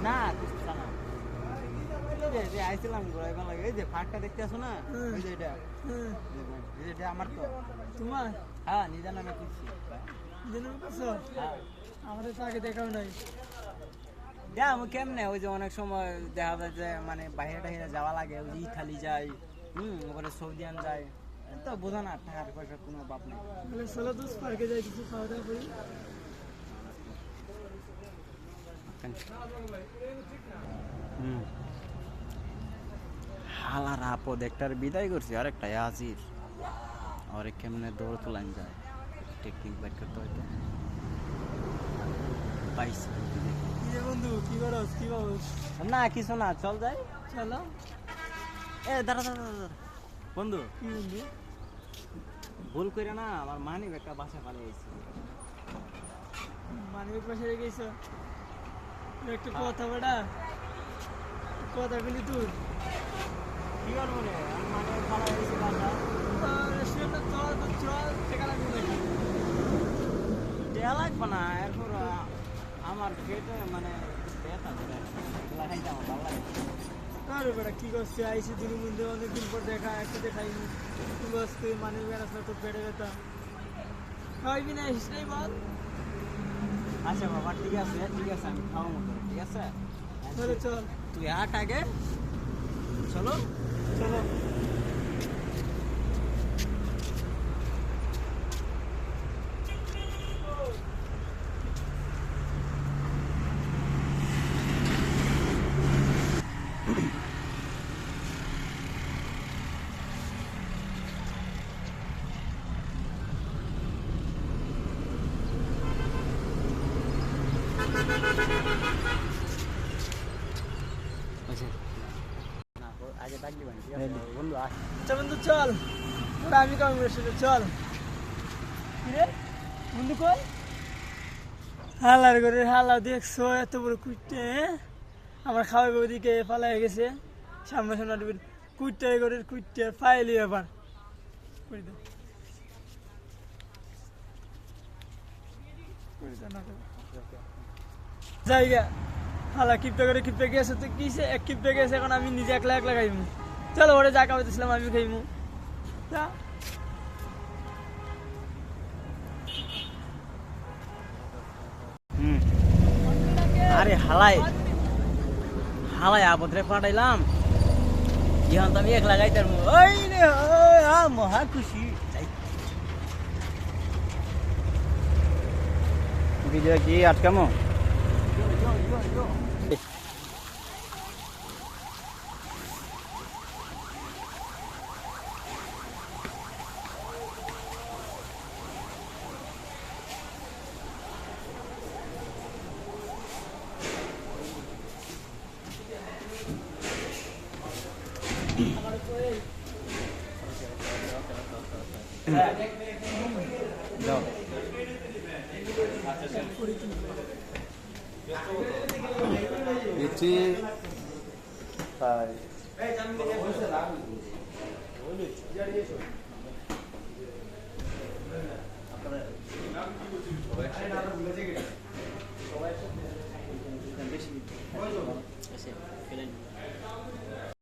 না আইছিলাম ঘুরাইবার লাগে এই যে ফাঁকটা দেখতে আসো না ওই যে এটা আমার তো তোমার হ্যাঁ নিজের নামে কিনছি আমাদের তো আগে দেখাও নাই আমি কেমনে ওই যে অনেক সময় দেখা যায় যে মানে বাইরে টাইরে যাওয়া লাগে ওই যে ইতালি যায় ওখানে সৌদিয়ান যায় তো বোঝো না টাকার পয়সা কোনো বাপ নেই চলো তো পার্কে যাই কিছু খাওয়া দাওয়া করি হালার আপদ একটার বিদায় করছি আরেকটা আজির আরে কেমনে দৌড় তোলান যায় টেকনিক বাইর করতে হয়তো পাইছি বন্ধু কি করস কি বাবুস না কিছু না চল যাই চলো এ দাঁড়া দাঁড়া দাঁড়া বন্ধু কি বন্ধু ভুল করে না আমার মানি একটা বাসা পালিয়ে গেছি মানিক পাশে গেছ একটা কথা বেটা কথা বলি তুই কি করবো রে মানে পালা গেছি বাসা রেস্টুরেন্টে চল তো চল টাকা লাগবে নাকি দেয়া লাগবে না এরপর আমার পেটে মানে ব্যথা করে লাগাইতে আমার ভালো লাগে আরে বেটা কি করছে আইসি দিনের মধ্যে অনেকদিন পর দেখা একসাথে খাইনি তুই বসতে মানিক বেড়াচ্ছে তো পেটে ব্যথা খাওয়াইবি না আসিস নাই বল আচ্ছা বাবা ঠিক আছে আমি খাওয়া মতো ঠিক আছে চলো চল তুই আট আগে চলো চলো বন্ধু চল আমি কাম চল বন্ধু কই হালার করে হালা দেখছো এত বড় কুইটে আমার খাওয়াই ওদিকে পালাই গেছে সামনে সামনে কুইটে করে কুইটে ফাইলি এবার জায়গা হালা কিপটে গেছে তো কিসে এক কিপটে গেছে এখন আমি নিজে একলা খাইমু চলো ওরে যা খাওয়াইতেছিলাম আমি খাইমু যা আরে হালাই আবদ্রে পাঠাইলাম ইহান তো আমি এক লাগাইতাম ওই রে মহা খুশি বিজয় কি আটকামো যাও এটি তাই বেশি